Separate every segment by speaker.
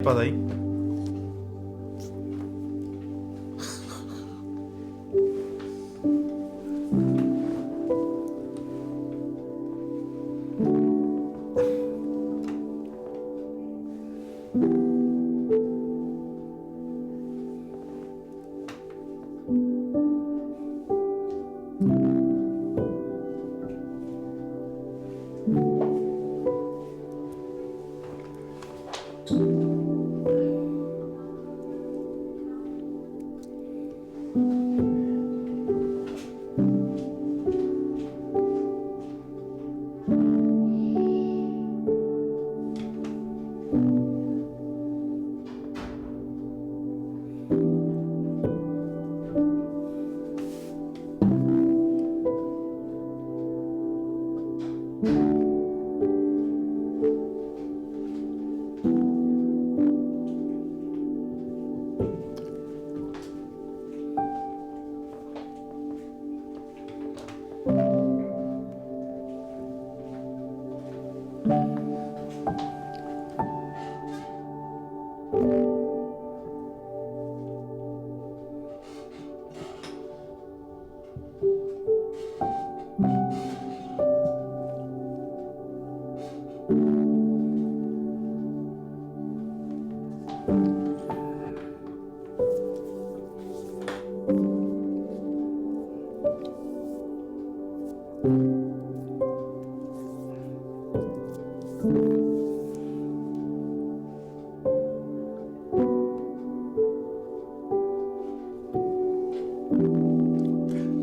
Speaker 1: Para ahí.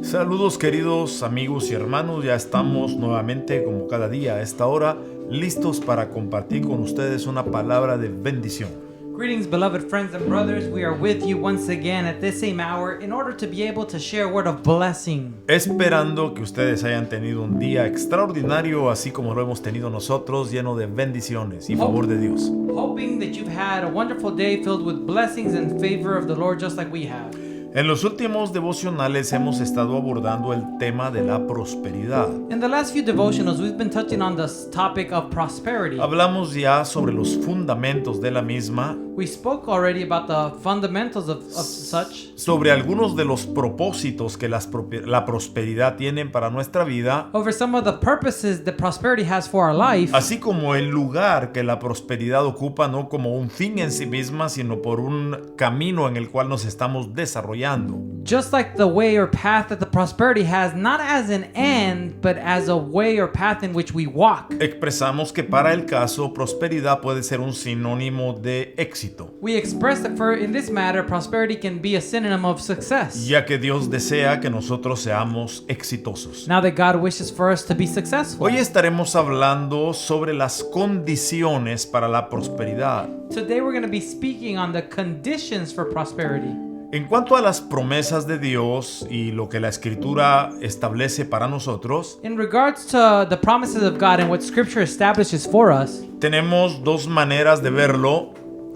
Speaker 1: Saludos queridos amigos y hermanos, ya estamos nuevamente como cada día a esta hora listos para compartir con ustedes una palabra de bendición.
Speaker 2: Greetings, beloved friends and brothers. We are with you once again at this same hour in order to be able to share a word of blessing.
Speaker 1: Esperando que ustedes hayan tenido un día extraordinario, así como lo hemos tenido nosotros, lleno de bendiciones y favor de Dios.
Speaker 2: Hoping that you've had a wonderful day filled with blessings and favor of the Lord just like we have.
Speaker 1: En los últimos devocionales hemos estado abordando el tema de la prosperidad.
Speaker 2: In the last few devotionals, we've been touching on this topic of prosperity.
Speaker 1: Hablamos ya sobre los fundamentos de la misma,
Speaker 2: We spoke already about the fundamentals of such,
Speaker 1: sobre algunos de los propósitos que la prosperidad tiene para nuestra vida,
Speaker 2: over some of the purposes that prosperity has for our life,
Speaker 1: así como el lugar que la prosperidad ocupa, no como un fin en sí misma, sino por un camino en el cual nos estamos desarrollando.
Speaker 2: just like the way or path that the prosperity has, not as an end, but as a way or path in which we walk.
Speaker 1: Expresamos que para el caso, prosperidad puede ser un sinónimo de éxito,
Speaker 2: We express that in this matter, prosperity can be a synonym of success.
Speaker 1: ya que Dios desea que nosotros seamos exitosos.
Speaker 2: Now that God wishes for us to be successful.
Speaker 1: Hoy estaremos hablando sobre las condiciones para la prosperidad.
Speaker 2: Today we're going to be speaking on the conditions for prosperity.
Speaker 1: En cuanto a las promesas de Dios y lo que la Escritura establece para nosotros,
Speaker 2: In regards to the promises of God and what Scripture establishes for us,
Speaker 1: tenemos dos maneras de verlo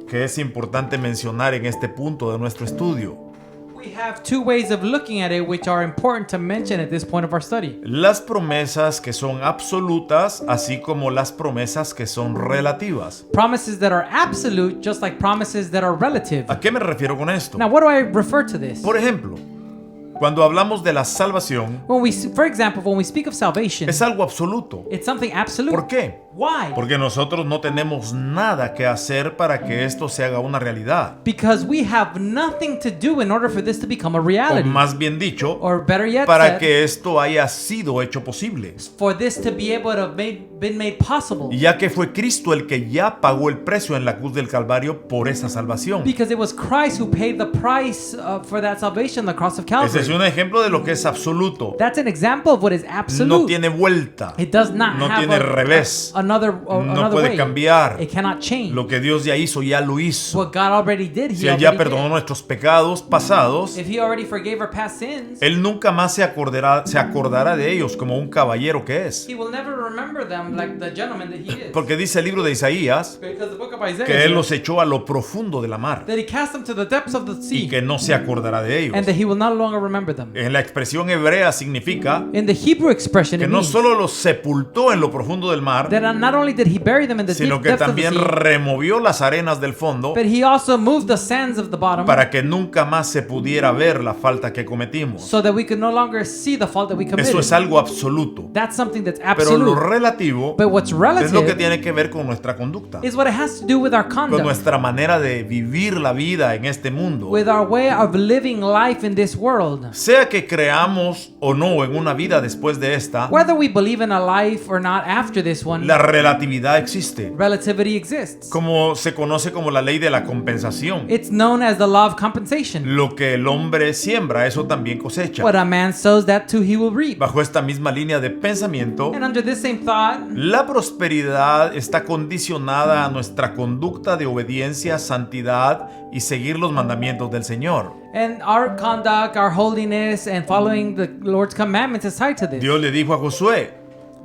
Speaker 1: que es importante mencionar en este punto de nuestro estudio.
Speaker 2: we have two ways of looking at it which are important to mention at this point of our study.
Speaker 1: Las promesas que son absolutas, así como las promesas que son relativas.
Speaker 2: Promises that are absolute, just like promises that are relative.
Speaker 1: ¿A qué me refiero con esto?
Speaker 2: Now, what do I refer to this?
Speaker 1: Por ejemplo, cuando hablamos de la salvación,
Speaker 2: For example, when we speak of salvation,
Speaker 1: es algo absoluto.
Speaker 2: it's something absolute.
Speaker 1: ¿Por qué?
Speaker 2: Why?
Speaker 1: Porque nosotros no tenemos nada que hacer para que esto se haga una realidad.
Speaker 2: Because we have nothing to do in order for this to become a
Speaker 1: O
Speaker 2: reality.
Speaker 1: más bien dicho,
Speaker 2: Or better yet
Speaker 1: para
Speaker 2: said,
Speaker 1: que esto haya sido hecho posible.
Speaker 2: for this to be able to have been made possible.
Speaker 1: Ya que fue Cristo el que ya pagó el precio en la cruz del Calvario por esa salvación.
Speaker 2: Because it was Christ who paid the price for that salvation, the cross of
Speaker 1: Ese es
Speaker 2: Calvary.
Speaker 1: un ejemplo de lo que es absoluto.
Speaker 2: That's an example of what is
Speaker 1: No
Speaker 2: absolute.
Speaker 1: tiene vuelta.
Speaker 2: It does not
Speaker 1: No
Speaker 2: have
Speaker 1: tiene revés.
Speaker 2: another
Speaker 1: No puede
Speaker 2: way.
Speaker 1: cambiar.
Speaker 2: It cannot change.
Speaker 1: Lo que Dios ya hizo, ya lo hizo.
Speaker 2: What God already did,
Speaker 1: Si
Speaker 2: He
Speaker 1: Él ya
Speaker 2: already
Speaker 1: perdonó
Speaker 2: did.
Speaker 1: nuestros pecados pasados,
Speaker 2: If He already forgave our past sins,
Speaker 1: Él nunca más se acordará de ellos como un caballero que es.
Speaker 2: He will never remember them like the gentleman that He is.
Speaker 1: Porque dice el libro de Isaías
Speaker 2: Because the book of by Isaiah
Speaker 1: que Él
Speaker 2: here,
Speaker 1: los echó a lo profundo de la mar
Speaker 2: that he cast them to the depths of the
Speaker 1: y
Speaker 2: sea,
Speaker 1: que no se acordará de ellos.
Speaker 2: and that he will no longer remember them.
Speaker 1: En la expresión hebrea significa
Speaker 2: In the Hebrew expression,
Speaker 1: que
Speaker 2: it
Speaker 1: no
Speaker 2: means
Speaker 1: solo los sepultó en lo profundo del mar,
Speaker 2: that not only did he bury them in the
Speaker 1: sino
Speaker 2: deep
Speaker 1: que
Speaker 2: depths of the
Speaker 1: también
Speaker 2: sea,
Speaker 1: removió las arenas del fondo
Speaker 2: but he also moved the sands of the bottom
Speaker 1: para que nunca más se pudiera ver la falta que cometimos.
Speaker 2: so that we could no longer see the fault that we committed.
Speaker 1: Eso es algo absoluto.
Speaker 2: That's something that's
Speaker 1: Pero lo
Speaker 2: absolute.
Speaker 1: relativo
Speaker 2: But what's
Speaker 1: es lo que
Speaker 2: relative
Speaker 1: tiene que ver con nuestra conducta,
Speaker 2: is what it has to do with our
Speaker 1: con
Speaker 2: conduct,
Speaker 1: nuestra manera de vivir la vida en este mundo.
Speaker 2: with our way of living life in this world.
Speaker 1: Sea que creamos o no en una vida después de esta,
Speaker 2: Whether we believe in a life or not after this one,
Speaker 1: la relatividad existe,
Speaker 2: relativity exists.
Speaker 1: como se conoce como la ley de la compensación.
Speaker 2: It's known as the law of compensation.
Speaker 1: Lo que el hombre siembra, eso también cosecha.
Speaker 2: What a man sows, that too he will reap.
Speaker 1: Bajo esta misma línea de pensamiento,
Speaker 2: And under this same thought,
Speaker 1: la prosperidad está condicionada a nuestra conducta de obediencia, santidad y seguir los mandamientos del Señor.
Speaker 2: and our conduct, our holiness, and following the Lord's commandments is tied to this.
Speaker 1: Dios le dijo a Josué,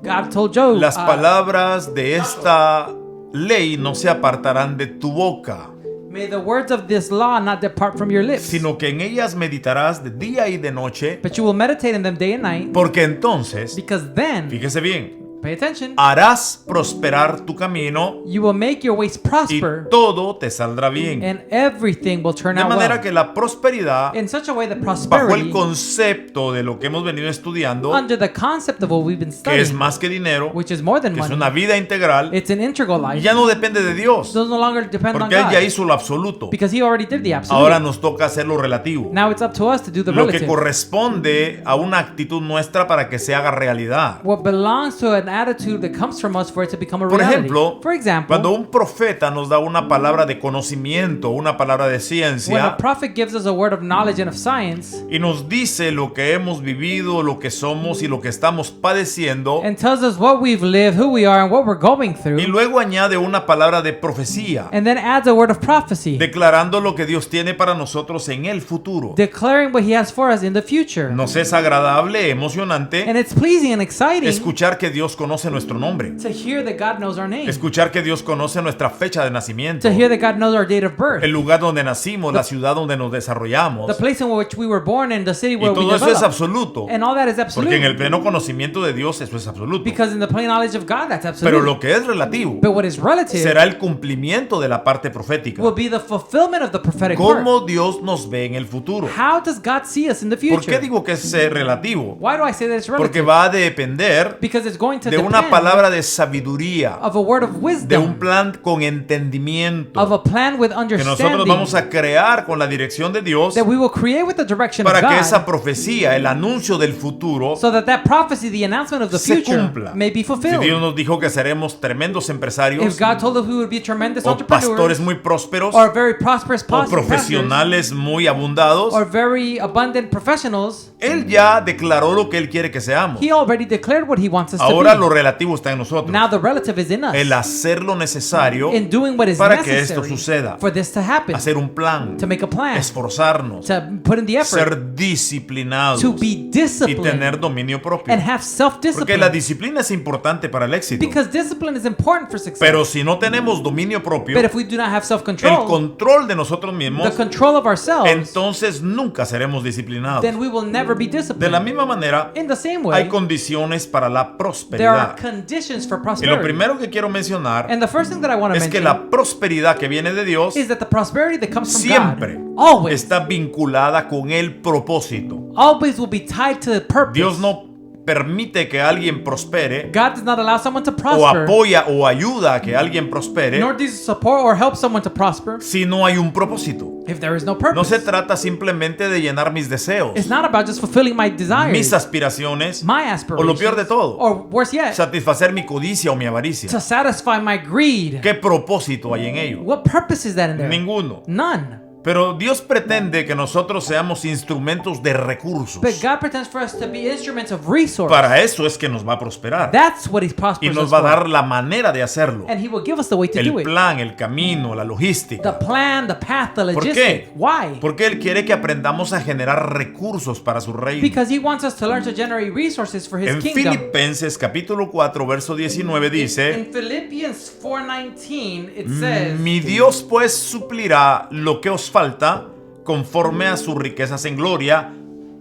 Speaker 2: God told Job,
Speaker 1: las palabras de esta ley no se apartarán de tu boca,
Speaker 2: may the words of this law not depart from your lips,
Speaker 1: sino que en ellas meditarás de día y de noche,
Speaker 2: but you will meditate in them day and night,
Speaker 1: porque entonces,
Speaker 2: because then,
Speaker 1: fíjese bien,
Speaker 2: pay attention,
Speaker 1: harás prosperar tu camino
Speaker 2: you will make your ways
Speaker 1: y
Speaker 2: prosper,
Speaker 1: todo te saldrá bien.
Speaker 2: and everything will turn
Speaker 1: De
Speaker 2: out
Speaker 1: manera
Speaker 2: well.
Speaker 1: que la prosperidad,
Speaker 2: In such a way that
Speaker 1: bajo el
Speaker 2: prosperity,
Speaker 1: concepto de lo que hemos venido estudiando,
Speaker 2: under the concept of what we've been
Speaker 1: que es
Speaker 2: studying,
Speaker 1: más que dinero,
Speaker 2: which is more than
Speaker 1: que es
Speaker 2: money,
Speaker 1: una vida integral,
Speaker 2: it's an integral life,
Speaker 1: ya no depende de Dios,
Speaker 2: does no longer depend on
Speaker 1: porque Él ya
Speaker 2: God,
Speaker 1: hizo lo absoluto.
Speaker 2: because he already did the absolute.
Speaker 1: Ahora nos toca hacer lo relativo,
Speaker 2: Now it's up to us to do the
Speaker 1: lo que
Speaker 2: relative.
Speaker 1: corresponde a una actitud nuestra para que se haga realidad.
Speaker 2: What belongs to an attitude that comes from us for it to become a
Speaker 1: Por
Speaker 2: reality.
Speaker 1: ejemplo,
Speaker 2: For example,
Speaker 1: cuando un profeta nos da una palabra de conocimiento, una palabra de
Speaker 2: when a
Speaker 1: ciencia,
Speaker 2: prophet gives us a word of knowledge and of science
Speaker 1: y nos dice lo que hemos vivido, lo que somos y lo que estamos padeciendo,
Speaker 2: and tells us what we've lived, who we are, and what we're going through,
Speaker 1: y luego añade una palabra de profecía,
Speaker 2: and then adds a word of prophecy,
Speaker 1: declarando lo que Dios tiene para nosotros en el futuro.
Speaker 2: declaring what he has for us in the future.
Speaker 1: Nos es agradable, emocionante
Speaker 2: And it's pleasing and exciting
Speaker 1: escuchar que Dios conoce nuestro nombre,
Speaker 2: to hear that God knows our name,
Speaker 1: escuchar que Dios conoce nuestra fecha de nacimiento,
Speaker 2: to hear that God knows our date of birth,
Speaker 1: el lugar donde nacimos, la ciudad donde nos
Speaker 2: the
Speaker 1: desarrollamos,
Speaker 2: place in which we were born and the city
Speaker 1: y
Speaker 2: where we
Speaker 1: todo eso es
Speaker 2: developed.
Speaker 1: absoluto,
Speaker 2: And all that is absolute.
Speaker 1: porque en el pleno conocimiento de Dios eso es absoluto.
Speaker 2: Because in the plain knowledge of God, that's absolute.
Speaker 1: Pero lo que es relativo
Speaker 2: But what is relative
Speaker 1: será el cumplimiento de la parte profética.
Speaker 2: will be the fulfillment of the prophetic word.
Speaker 1: ¿Cómo Dios nos ve en el futuro?
Speaker 2: How does God see us in the future?
Speaker 1: ¿Por qué digo que es relativo?
Speaker 2: Why do I say that it's
Speaker 1: Porque
Speaker 2: relative?
Speaker 1: va a depender
Speaker 2: Because it's going to
Speaker 1: de una
Speaker 2: depend
Speaker 1: palabra de sabiduría,
Speaker 2: of a word of
Speaker 1: de un
Speaker 2: wisdom,
Speaker 1: plan con entendimiento
Speaker 2: of a plan with
Speaker 1: que nosotros vamos
Speaker 2: understanding
Speaker 1: a crear con la dirección de Dios
Speaker 2: that we will create with the direction of
Speaker 1: para que esa
Speaker 2: God,
Speaker 1: profecía, el anuncio del futuro,
Speaker 2: so that that prophecy, the announcement of the
Speaker 1: se
Speaker 2: future,
Speaker 1: cumpla.
Speaker 2: may be
Speaker 1: Si Dios
Speaker 2: fulfilled.
Speaker 1: nos dijo que seremos tremendos empresarios
Speaker 2: If God told us we would be tremendous
Speaker 1: o pastores
Speaker 2: entrepreneurs,
Speaker 1: muy prósperos
Speaker 2: or very prosperous
Speaker 1: o
Speaker 2: pastors,
Speaker 1: profesionales muy abundados,
Speaker 2: or very abundant professionals,
Speaker 1: Él ya declaró lo que Él quiere que seamos.
Speaker 2: He already declared what He wants us
Speaker 1: Ahora
Speaker 2: to
Speaker 1: lo
Speaker 2: be.
Speaker 1: relativo está en nosotros.
Speaker 2: Now the relative is in us.
Speaker 1: El hacer lo necesario,
Speaker 2: In doing what is
Speaker 1: para que esto
Speaker 2: necessary
Speaker 1: suceda.
Speaker 2: for this to happen,
Speaker 1: hacer un plan,
Speaker 2: to make a plan,
Speaker 1: esforzarnos,
Speaker 2: to put in the effort,
Speaker 1: ser disciplinados
Speaker 2: to be
Speaker 1: y
Speaker 2: disciplined
Speaker 1: tener dominio propio.
Speaker 2: and have
Speaker 1: Porque
Speaker 2: self-discipline.
Speaker 1: la disciplina es importante para el éxito.
Speaker 2: Because discipline is important for success.
Speaker 1: Pero si no tenemos dominio propio,
Speaker 2: But if we do not have
Speaker 1: el
Speaker 2: self-control,
Speaker 1: control de nosotros mismos,
Speaker 2: the control of ourselves,
Speaker 1: entonces nunca seremos disciplinados.
Speaker 2: then we will never be
Speaker 1: De la
Speaker 2: disciplined.
Speaker 1: misma manera,
Speaker 2: In the same
Speaker 1: hay
Speaker 2: way,
Speaker 1: condiciones para la
Speaker 2: there are
Speaker 1: prosperidad.
Speaker 2: conditions for
Speaker 1: Y lo
Speaker 2: prosperity.
Speaker 1: primero que quiero mencionar
Speaker 2: And the first thing that I want to
Speaker 1: es que
Speaker 2: mention
Speaker 1: la prosperidad que viene de Dios
Speaker 2: is that the prosperity that comes from
Speaker 1: siempre
Speaker 2: God always,
Speaker 1: está vinculada con el propósito.
Speaker 2: always will be tied to the purpose.
Speaker 1: Dios no permite que alguien prospere
Speaker 2: God does not allow someone to
Speaker 1: o
Speaker 2: prosper,
Speaker 1: apoya o ayuda a que alguien prospere
Speaker 2: nor does He support or help someone to prosper
Speaker 1: si no hay un propósito.
Speaker 2: if there is no
Speaker 1: No
Speaker 2: purpose.
Speaker 1: se trata simplemente de llenar mis deseos,
Speaker 2: It's not about just fulfilling my desires,
Speaker 1: mis aspiraciones,
Speaker 2: my
Speaker 1: o
Speaker 2: aspirations,
Speaker 1: lo peor de todo,
Speaker 2: or worse yet,
Speaker 1: satisfacer mi codicia o mi avaricia.
Speaker 2: to satisfy my greed.
Speaker 1: ¿Qué propósito hay en ello?
Speaker 2: What purpose is that in there?
Speaker 1: Ninguno.
Speaker 2: None.
Speaker 1: Pero Dios pretende que nosotros seamos instrumentos de recursos.
Speaker 2: But God pretends for us to be instruments of resource.
Speaker 1: Para eso es que nos va a prosperar.
Speaker 2: That's what He's
Speaker 1: Y
Speaker 2: prospers
Speaker 1: nos
Speaker 2: us
Speaker 1: va a
Speaker 2: for.
Speaker 1: dar la manera de hacerlo.
Speaker 2: And He will give us the way to
Speaker 1: El
Speaker 2: do it.
Speaker 1: plan, el camino, la logística.
Speaker 2: The plan, the path, the
Speaker 1: ¿Por
Speaker 2: logistics.
Speaker 1: qué?
Speaker 2: Why?
Speaker 1: Porque Él quiere que aprendamos a generar recursos para su reino.
Speaker 2: Because He wants us to learn to generate resources for His
Speaker 1: En
Speaker 2: kingdom.
Speaker 1: Filipenses capítulo 4, verso 19
Speaker 2: In
Speaker 1: dice:
Speaker 2: Philippians 4:19 it says,
Speaker 1: Mi Dios pues suplirá lo que os falta conforme a sus riquezas en gloria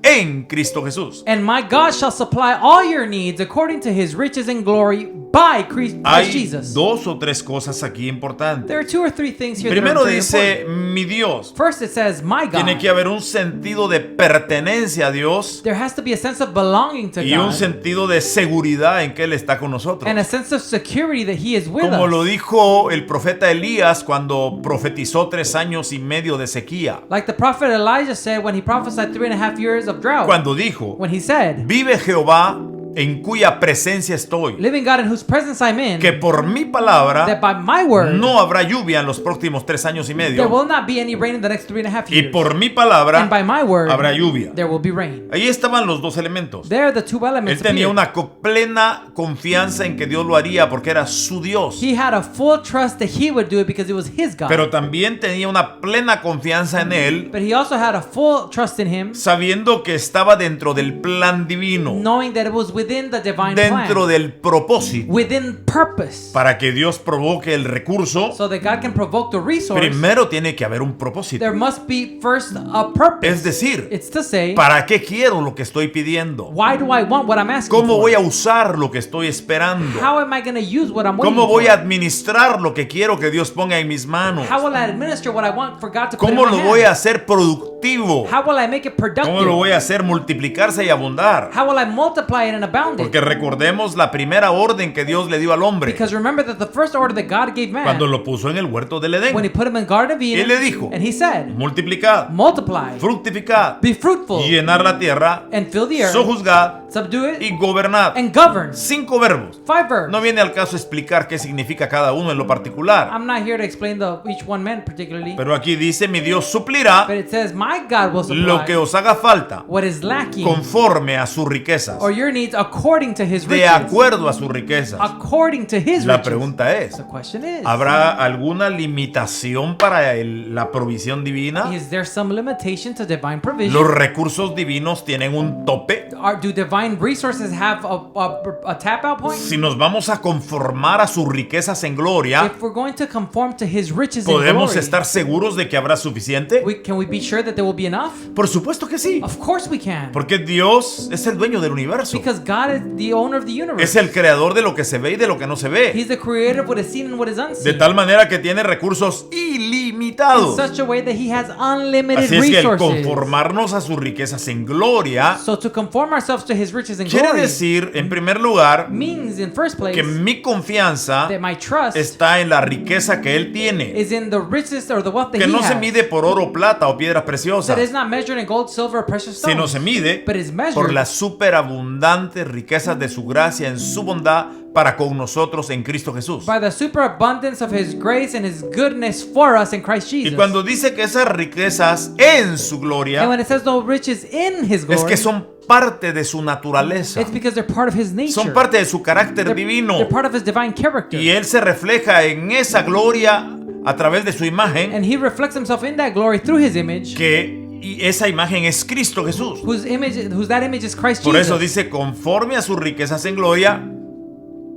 Speaker 1: en Cristo Jesús.
Speaker 2: and my God shall supply all your needs according to His riches and glory by Christ
Speaker 1: Hay
Speaker 2: Jesus.
Speaker 1: dos o tres cosas aquí importantes.
Speaker 2: There are two or three things here that
Speaker 1: Primero
Speaker 2: are very
Speaker 1: dice,
Speaker 2: important.
Speaker 1: mi Dios.
Speaker 2: First it says, my God.
Speaker 1: Tiene que haber un sentido de pertenencia a Dios
Speaker 2: There has to be a sense of belonging to
Speaker 1: y un
Speaker 2: God
Speaker 1: sentido de seguridad en que Él está con nosotros.
Speaker 2: and a sense of security that He is with
Speaker 1: Como
Speaker 2: us.
Speaker 1: lo dijo el profeta Elías cuando profetizó 3 años y medio de sequía.
Speaker 2: Like the prophet Elijah said when he prophesied 3.5 years of drought.
Speaker 1: Cuando dijo,
Speaker 2: When he said,
Speaker 1: vive Jehová en cuya presencia estoy,
Speaker 2: living God in whose presence I'm in,
Speaker 1: que por mi palabra
Speaker 2: that by my word
Speaker 1: no habrá lluvia en los próximos 3 años y
Speaker 2: there
Speaker 1: medio,
Speaker 2: will not be any rain in the next 3.5
Speaker 1: y
Speaker 2: years.
Speaker 1: por mi palabra
Speaker 2: And by my word
Speaker 1: habrá lluvia.
Speaker 2: there will be rain.
Speaker 1: Ahí estaban los dos elementos.
Speaker 2: There are the two
Speaker 1: Él
Speaker 2: elements
Speaker 1: tenía
Speaker 2: appeared.
Speaker 1: una plena confianza en que Dios lo haría porque era su Dios.
Speaker 2: He had a full trust that He would do it because it was His God.
Speaker 1: Pero también tenía una plena confianza en Él,
Speaker 2: But he also had a full trust in Him,
Speaker 1: sabiendo que estaba dentro del plan divino,
Speaker 2: knowing that it was within the divine
Speaker 1: dentro
Speaker 2: plan,
Speaker 1: del propósito,
Speaker 2: within purpose.
Speaker 1: para que Dios provoque el recurso.
Speaker 2: So that God can provoke the resource,
Speaker 1: Primero tiene que haber un propósito.
Speaker 2: there must be first a purpose.
Speaker 1: Es decir,
Speaker 2: It's to say,
Speaker 1: ¿para qué quiero lo que estoy pidiendo?
Speaker 2: why do I want what I'm asking
Speaker 1: ¿Cómo
Speaker 2: for?
Speaker 1: voy a usar lo que estoy esperando?
Speaker 2: How am I going to use what I'm waiting
Speaker 1: ¿Cómo voy
Speaker 2: for?
Speaker 1: a administrar lo que quiero que Dios ponga en mis manos?
Speaker 2: How will I administer what I want for God to put in
Speaker 1: ¿Cómo
Speaker 2: my
Speaker 1: lo
Speaker 2: hands?
Speaker 1: voy a hacer productivo?
Speaker 2: How will I make it productive?
Speaker 1: ¿Cómo lo voy a hacer multiplicarse y abundar?
Speaker 2: How will I multiply it and abound it?
Speaker 1: Porque recordemos la primera orden que Dios le dio al hombre
Speaker 2: Because remember that the first order that God gave man,
Speaker 1: cuando lo puso en el huerto del
Speaker 2: when He
Speaker 1: Edén.
Speaker 2: put him in Garden of Eden,
Speaker 1: Él le dijo,
Speaker 2: and He said,
Speaker 1: multiplicad,
Speaker 2: multiply,
Speaker 1: fructificad,
Speaker 2: be fruitful,
Speaker 1: llenar la tierra,
Speaker 2: and fill the earth,
Speaker 1: sojuzgad
Speaker 2: subdue it,
Speaker 1: y gobernad.
Speaker 2: and govern.
Speaker 1: 5 verbos.
Speaker 2: 5 verbs.
Speaker 1: No viene al caso explicar qué significa cada uno en lo particular.
Speaker 2: I'm not here to explain each one meant particularly,
Speaker 1: Pero aquí dice, mi Dios suplirá
Speaker 2: but it says, my God will supply
Speaker 1: lo que os haga falta
Speaker 2: what is lacking
Speaker 1: conforme a sus riquezas.
Speaker 2: or your needs according to His
Speaker 1: De
Speaker 2: riches.
Speaker 1: acuerdo a sus riquezas.
Speaker 2: According to His
Speaker 1: La
Speaker 2: riches.
Speaker 1: pregunta es,
Speaker 2: The question is,
Speaker 1: ¿habrá alguna limitación para la provisión divina?
Speaker 2: is there some limitation to divine provision?
Speaker 1: ¿Los recursos divinos tienen un tope?
Speaker 2: Do divine resources have a tap out point?
Speaker 1: Si nos vamos a conformar a sus riquezas en gloria,
Speaker 2: If we're going to conform to His riches in
Speaker 1: ¿podemos
Speaker 2: glory,
Speaker 1: estar seguros de que habrá suficiente?
Speaker 2: can we be sure that there will be enough?
Speaker 1: Por supuesto que sí.
Speaker 2: Of course we can.
Speaker 1: Porque Dios es el dueño del universo.
Speaker 2: Because God is the owner of the universe.
Speaker 1: Es el creador de lo que se ve y de lo que no se ve.
Speaker 2: He's the creator of what is seen and what is
Speaker 1: De
Speaker 2: unseen.
Speaker 1: tal manera que tiene recursos
Speaker 2: In
Speaker 1: ilimitados.
Speaker 2: such a way that He has unlimited
Speaker 1: Así es que el
Speaker 2: resources.
Speaker 1: conformarnos a sus riquezas en gloria
Speaker 2: So to conform ourselves to His riches and
Speaker 1: quiere
Speaker 2: glory
Speaker 1: decir, en primer lugar,
Speaker 2: means in first place
Speaker 1: que mi confianza
Speaker 2: that my trust
Speaker 1: está en la riqueza que Él tiene,
Speaker 2: is in the riches or the wealth that
Speaker 1: que
Speaker 2: He
Speaker 1: no se
Speaker 2: has.
Speaker 1: mide por oro, plata o piedras
Speaker 2: That
Speaker 1: preciosas,
Speaker 2: is not measured in gold, silver, or precious stones.
Speaker 1: sino se mide
Speaker 2: But is measured
Speaker 1: por las superabundantes riquezas de su gracia en su bondad para con nosotros en Cristo Jesús.
Speaker 2: by the superabundance of His grace and His goodness for us in Christ Jesus.
Speaker 1: Y cuando dice que esas riquezas en su
Speaker 2: And
Speaker 1: gloria,
Speaker 2: when it says those riches in His glory,
Speaker 1: es que son parte de su naturaleza,
Speaker 2: it's because they're part of His nature.
Speaker 1: son parte de su carácter
Speaker 2: They're
Speaker 1: divino,
Speaker 2: part of His divine character.
Speaker 1: y Él se refleja en esa gloria a través de su imagen,
Speaker 2: And He reflects Himself in that glory through His image,
Speaker 1: y esa imagen es Cristo Jesús.
Speaker 2: whose that image is Christ
Speaker 1: Por
Speaker 2: Jesus.
Speaker 1: eso dice, conforme a sus riquezas en gloria,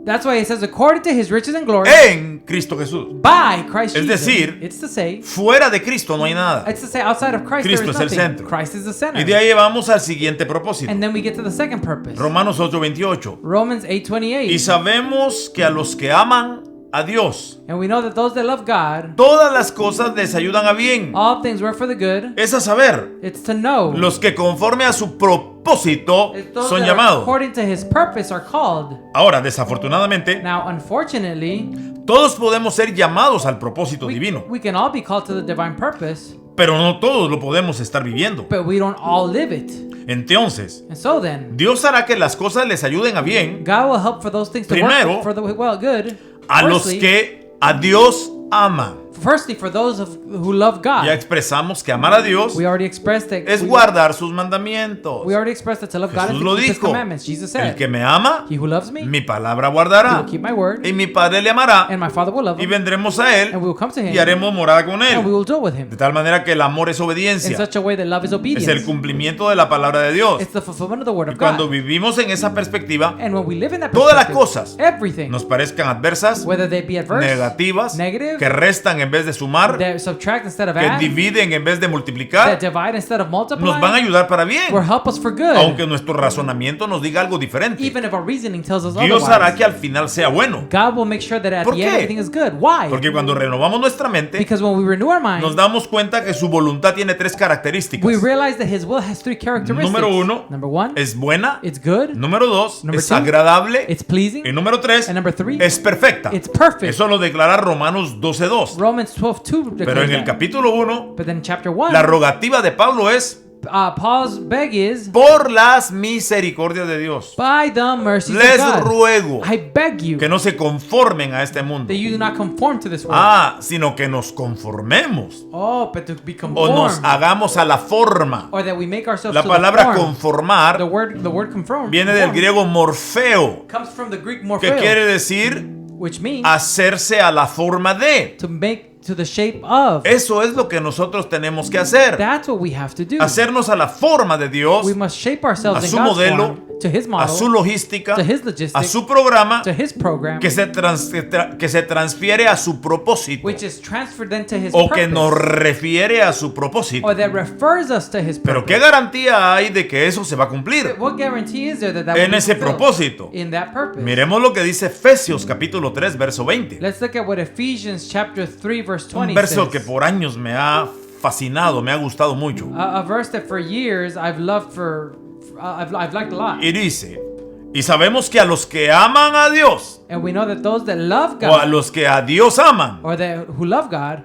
Speaker 2: That's why it says, according to His riches and glory,
Speaker 1: en Cristo Jesús.
Speaker 2: by Christ
Speaker 1: Es
Speaker 2: Jesus.
Speaker 1: decir,
Speaker 2: It's to say,
Speaker 1: Fuera de Cristo no hay nada.
Speaker 2: it's to say, outside of Christ,
Speaker 1: Cristo
Speaker 2: there is
Speaker 1: es el
Speaker 2: nothing.
Speaker 1: centro.
Speaker 2: Christ is the center.
Speaker 1: Y de ahí vamos al siguiente propósito.
Speaker 2: And then we get to the second purpose.
Speaker 1: Romanos 8:28.
Speaker 2: Romans
Speaker 1: Y
Speaker 2: 8:28.
Speaker 1: sabemos que a los que aman a Dios,
Speaker 2: And we know that those that love God,
Speaker 1: todas las cosas les ayudan a bien.
Speaker 2: all things work for the good.
Speaker 1: Es a saber,
Speaker 2: It's to know.
Speaker 1: los que conforme a su propósito
Speaker 2: It's those
Speaker 1: son
Speaker 2: that are
Speaker 1: llamados.
Speaker 2: according to His purpose are called.
Speaker 1: Ahora, desafortunadamente,
Speaker 2: Now, unfortunately,
Speaker 1: todos podemos ser llamados al propósito
Speaker 2: we
Speaker 1: divino,
Speaker 2: can all be called to the divine purpose,
Speaker 1: pero no todos lo podemos estar viviendo.
Speaker 2: but we don't all live it.
Speaker 1: Entonces,
Speaker 2: And so then,
Speaker 1: Dios hará que las cosas les ayuden a bien
Speaker 2: God will help for those things to
Speaker 1: Primero,
Speaker 2: work for the good.
Speaker 1: a los
Speaker 2: Firstly,
Speaker 1: que a Dios aman.
Speaker 2: firstly, for those who love God,
Speaker 1: Ya expresamos que amar a Dios
Speaker 2: we already expressed that.
Speaker 1: es guardar sus mandamientos.
Speaker 2: We already expressed that to love God is
Speaker 1: Jesús
Speaker 2: to
Speaker 1: lo
Speaker 2: keep His
Speaker 1: dijo.
Speaker 2: commandments. Jesus
Speaker 1: El
Speaker 2: said,
Speaker 1: que me ama,
Speaker 2: "He who loves me,
Speaker 1: mi palabra
Speaker 2: He
Speaker 1: guardará.
Speaker 2: will keep my word,
Speaker 1: Y mi Padre le amará.
Speaker 2: and my Father will love
Speaker 1: Y
Speaker 2: him,
Speaker 1: vendremos a Él
Speaker 2: and we will come to Him,
Speaker 1: y haremos morada con
Speaker 2: and we
Speaker 1: Él.
Speaker 2: will dwell with Him."
Speaker 1: De tal manera que el amor es
Speaker 2: In
Speaker 1: obediencia.
Speaker 2: such a way that love is
Speaker 1: Es el
Speaker 2: obedience.
Speaker 1: cumplimiento de la palabra de Dios.
Speaker 2: It's the fulfillment of the word
Speaker 1: Y
Speaker 2: of
Speaker 1: cuando
Speaker 2: God.
Speaker 1: vivimos en esa perspectiva,
Speaker 2: And when we live in that
Speaker 1: todas las
Speaker 2: perspective,
Speaker 1: cosas
Speaker 2: everything,
Speaker 1: nos parezcan adversas,
Speaker 2: whether they be adverse,
Speaker 1: negativas,
Speaker 2: negative,
Speaker 1: que restan en vez de sumar,
Speaker 2: that subtract instead of
Speaker 1: que
Speaker 2: add,
Speaker 1: dividen en vez de
Speaker 2: that
Speaker 1: multiplicar,
Speaker 2: divide instead of multiply,
Speaker 1: nos van a ayudar para
Speaker 2: will
Speaker 1: bien.
Speaker 2: help us for good,
Speaker 1: Aunque nuestro razonamiento nos diga algo diferente.
Speaker 2: even if our reasoning tells us
Speaker 1: Dios hará
Speaker 2: otherwise.
Speaker 1: que al final sea bueno.
Speaker 2: God will make sure that at
Speaker 1: ¿Por
Speaker 2: the end
Speaker 1: qué?
Speaker 2: everything is good. Why?
Speaker 1: Porque cuando renovamos nuestra mente,
Speaker 2: Because when we renew our mind,
Speaker 1: nos damos cuenta que su voluntad tiene tres características.
Speaker 2: we realize that His will has three characteristics.
Speaker 1: Número uno,
Speaker 2: Number one,
Speaker 1: es buena.
Speaker 2: it's good.
Speaker 1: Número dos,
Speaker 2: Number
Speaker 1: es
Speaker 2: two,
Speaker 1: agradable.
Speaker 2: It's pleasing.
Speaker 1: Y número tres,
Speaker 2: And number three,
Speaker 1: es perfecta.
Speaker 2: it's perfect.
Speaker 1: Eso lo declara Romanos 12:2.
Speaker 2: Romans 12:2
Speaker 1: Pero
Speaker 2: declares
Speaker 1: en el
Speaker 2: that.
Speaker 1: capítulo 1,
Speaker 2: But then in chapter 1,
Speaker 1: la rogativa de Pablo es
Speaker 2: Paul's beg is,
Speaker 1: por las misericordias de Dios.
Speaker 2: by the mercies
Speaker 1: Les
Speaker 2: of God,
Speaker 1: ruego
Speaker 2: I beg you
Speaker 1: que no se conformen a este mundo.
Speaker 2: that you do not conform to this world.
Speaker 1: Sino que nos conformemos
Speaker 2: Oh, but to be
Speaker 1: o nos
Speaker 2: conformed,
Speaker 1: hagamos a la forma.
Speaker 2: or that we make ourselves
Speaker 1: La
Speaker 2: to
Speaker 1: palabra
Speaker 2: the form.
Speaker 1: conformar
Speaker 2: The word conform
Speaker 1: viene del
Speaker 2: conform
Speaker 1: griego morfeo,
Speaker 2: comes from the Greek
Speaker 1: que
Speaker 2: morpheo,
Speaker 1: quiere decir
Speaker 2: which means
Speaker 1: hacerse a la forma de.
Speaker 2: to make to the shape of.
Speaker 1: Eso es lo que nosotros tenemos que hacer.
Speaker 2: That's what we have to do.
Speaker 1: Hacernos a la forma de Dios,
Speaker 2: We must shape ourselves
Speaker 1: a
Speaker 2: in
Speaker 1: su
Speaker 2: God's
Speaker 1: modelo,
Speaker 2: form, to His
Speaker 1: a
Speaker 2: model,
Speaker 1: su logística,
Speaker 2: to His logistics,
Speaker 1: a su programa,
Speaker 2: to His program,
Speaker 1: que se transfiere a su propósito
Speaker 2: which is transferred then to His
Speaker 1: o que
Speaker 2: purpose,
Speaker 1: nos refiere a su propósito.
Speaker 2: or that refers us to His
Speaker 1: Pero
Speaker 2: purpose.
Speaker 1: ¿qué garantía hay de que eso se va a cumplir
Speaker 2: What guarantee is there that
Speaker 1: en
Speaker 2: will be
Speaker 1: ese
Speaker 2: fulfilled
Speaker 1: propósito?
Speaker 2: in that purpose?
Speaker 1: Miremos lo que dice Efesios capítulo 3 verso 20.
Speaker 2: Let's look at what Ephesians chapter 3 verse
Speaker 1: Un
Speaker 2: 20
Speaker 1: verso
Speaker 2: says.
Speaker 1: que por años me ha fascinado, me ha gustado mucho.
Speaker 2: A verse that for years I've loved I've liked a lot.
Speaker 1: Y dice, y sabemos que a los que aman a Dios,
Speaker 2: And we know that those that love
Speaker 1: o a
Speaker 2: God,
Speaker 1: los que a Dios aman,
Speaker 2: or that who love God,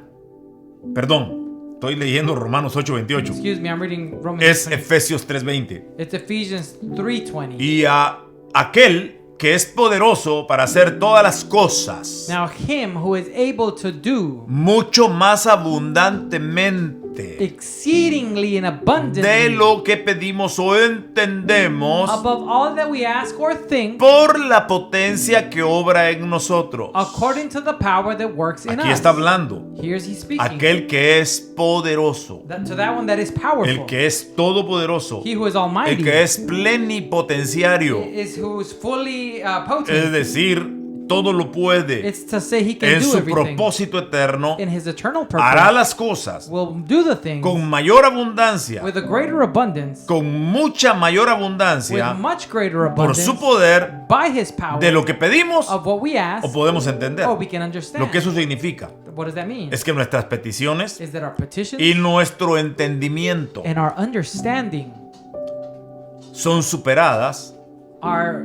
Speaker 1: perdón, estoy leyendo Romanos 8:28,
Speaker 2: excuse me, I'm reading Romans
Speaker 1: es
Speaker 2: 20.
Speaker 1: Efesios 3:20.
Speaker 2: It's Ephesians 3:20.
Speaker 1: Y a aquel que es poderoso para hacer todas las cosas
Speaker 2: Now him who is able to do
Speaker 1: mucho más abundantemente
Speaker 2: exceedingly and
Speaker 1: de
Speaker 2: abundantly
Speaker 1: lo que pedimos o entendemos
Speaker 2: above all that we ask or think,
Speaker 1: por la potencia que obra en nosotros.
Speaker 2: according to the power that works in
Speaker 1: Aquí
Speaker 2: us.
Speaker 1: está hablando
Speaker 2: Here's he speaking.
Speaker 1: aquel que es poderoso,
Speaker 2: To that one that is powerful.
Speaker 1: el que es todopoderoso,
Speaker 2: He who is
Speaker 1: el
Speaker 2: almighty.
Speaker 1: que es plenipotenciario,
Speaker 2: Is who is fully
Speaker 1: es
Speaker 2: potent.
Speaker 1: decir, todo lo puede.
Speaker 2: It's to say he can
Speaker 1: En
Speaker 2: do
Speaker 1: su
Speaker 2: everything.
Speaker 1: propósito eterno
Speaker 2: In his eternal
Speaker 1: hará
Speaker 2: purpose,
Speaker 1: las cosas
Speaker 2: will do the things
Speaker 1: con mayor abundancia,
Speaker 2: with a greater abundance,
Speaker 1: con mucha mayor
Speaker 2: with
Speaker 1: abundancia,
Speaker 2: much greater
Speaker 1: por
Speaker 2: abundance,
Speaker 1: su poder,
Speaker 2: by his power,
Speaker 1: de lo que pedimos
Speaker 2: of what we ask,
Speaker 1: o podemos entender.
Speaker 2: or we can understand.
Speaker 1: Lo que eso significa
Speaker 2: What does that mean?
Speaker 1: es que nuestras peticiones
Speaker 2: Is that our petitions
Speaker 1: y nuestro entendimiento
Speaker 2: and our understanding
Speaker 1: son superadas
Speaker 2: are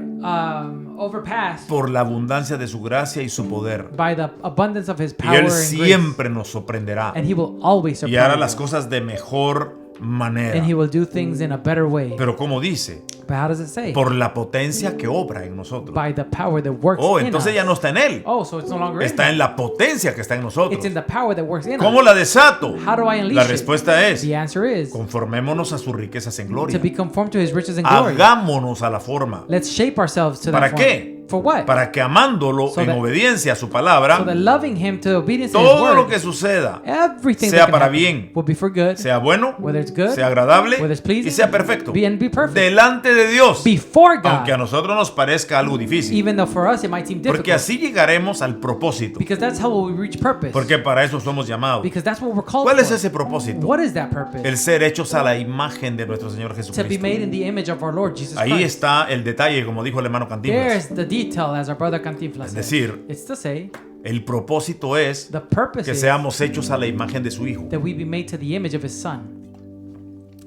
Speaker 2: overpassed
Speaker 1: por la abundancia de su gracia y su poder.
Speaker 2: by the abundance of his
Speaker 1: Y
Speaker 2: power
Speaker 1: Él
Speaker 2: and grace.
Speaker 1: siempre nos sorprenderá
Speaker 2: And he will always
Speaker 1: y hará
Speaker 2: surprise
Speaker 1: las
Speaker 2: us.
Speaker 1: cosas de mejor manera.
Speaker 2: And he will do things in a better way.
Speaker 1: Pero como dice,
Speaker 2: But how does it say?
Speaker 1: por la potencia que obra en nosotros.
Speaker 2: By the power that works
Speaker 1: Oh,
Speaker 2: in
Speaker 1: entonces
Speaker 2: us.
Speaker 1: ya no está en Él.
Speaker 2: Oh, so it's no longer
Speaker 1: Está
Speaker 2: in
Speaker 1: en la potencia que está en
Speaker 2: us.
Speaker 1: nosotros.
Speaker 2: It's in the power that works in
Speaker 1: ¿Cómo
Speaker 2: us.
Speaker 1: la desato?
Speaker 2: How do I unleash
Speaker 1: La
Speaker 2: it?
Speaker 1: respuesta es,
Speaker 2: The answer is
Speaker 1: conformémonos a sus riquezas en
Speaker 2: to
Speaker 1: gloria.
Speaker 2: be conformed to his riches and glory.
Speaker 1: Hagámonos a la forma.
Speaker 2: Let's shape ourselves to
Speaker 1: ¿Para
Speaker 2: that
Speaker 1: qué?
Speaker 2: form. For what?
Speaker 1: Para que amándolo
Speaker 2: So
Speaker 1: en
Speaker 2: that-
Speaker 1: obediencia a su
Speaker 2: So
Speaker 1: palabra,
Speaker 2: that loving him to obedience to his
Speaker 1: todo lo
Speaker 2: word,
Speaker 1: que suceda,
Speaker 2: everything
Speaker 1: sea
Speaker 2: that can
Speaker 1: para
Speaker 2: happen
Speaker 1: bien,
Speaker 2: will be for good,
Speaker 1: sea bueno,
Speaker 2: whether it's good,
Speaker 1: sea agradable
Speaker 2: whether it's pleasing,
Speaker 1: y sea perfecto.
Speaker 2: be perfect.
Speaker 1: Delante de Dios,
Speaker 2: Before God,
Speaker 1: aunque a nosotros nos parezca algo difícil.
Speaker 2: even though for us it might seem
Speaker 1: Porque
Speaker 2: difficult,
Speaker 1: así llegaremos al propósito.
Speaker 2: because that's how we reach purpose.
Speaker 1: Porque para eso somos llamados.
Speaker 2: Because that's what we're called
Speaker 1: ¿Cuál
Speaker 2: for.
Speaker 1: es ese propósito?
Speaker 2: What is that purpose?
Speaker 1: El ser hechos a la imagen de nuestro Señor
Speaker 2: To be
Speaker 1: Jesucristo.
Speaker 2: made in the image of our Lord Jesus
Speaker 1: Ahí
Speaker 2: Christ.
Speaker 1: está el detalle, como dijo el hermano Cantinflas.
Speaker 2: There's the detail, as our brother Cantinflas
Speaker 1: Es
Speaker 2: said.
Speaker 1: decir,
Speaker 2: It's to say,
Speaker 1: el propósito es
Speaker 2: the purpose
Speaker 1: que
Speaker 2: is
Speaker 1: seamos hechos a la imagen de su Hijo.
Speaker 2: that we be made to the image of his Son.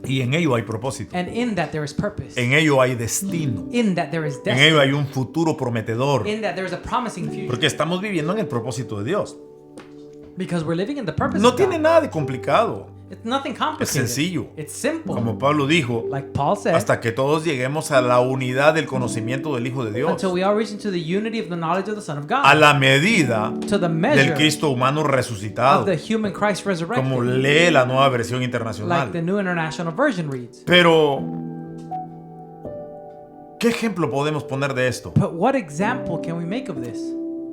Speaker 1: Y en ello hay propósito.
Speaker 2: And in that there is purpose.
Speaker 1: En ello hay destino.
Speaker 2: In that there is
Speaker 1: En
Speaker 2: destiny.
Speaker 1: ello hay un futuro prometedor.
Speaker 2: In that there is a promising future.
Speaker 1: Porque estamos viviendo en el propósito de Dios.
Speaker 2: Because we're living in the purpose
Speaker 1: No
Speaker 2: of
Speaker 1: tiene
Speaker 2: God.
Speaker 1: nada de complicado.
Speaker 2: It's nothing
Speaker 1: Es
Speaker 2: complicated.
Speaker 1: sencillo.
Speaker 2: It's simple.
Speaker 1: Como Pablo dijo,
Speaker 2: Like Paul said,
Speaker 1: hasta que todos lleguemos a la unidad del conocimiento del Hijo de Dios,
Speaker 2: until we all reach into the unity of the knowledge of the Son of God,
Speaker 1: a la medida
Speaker 2: to the
Speaker 1: del
Speaker 2: measure
Speaker 1: Cristo humano
Speaker 2: of
Speaker 1: resucitado,
Speaker 2: the human Christ resurrected,
Speaker 1: como lee la nueva versión
Speaker 2: like
Speaker 1: internacional.
Speaker 2: the New International Version reads.
Speaker 1: Pero, ¿qué ejemplo podemos poner de esto?
Speaker 2: But what example can we make of this?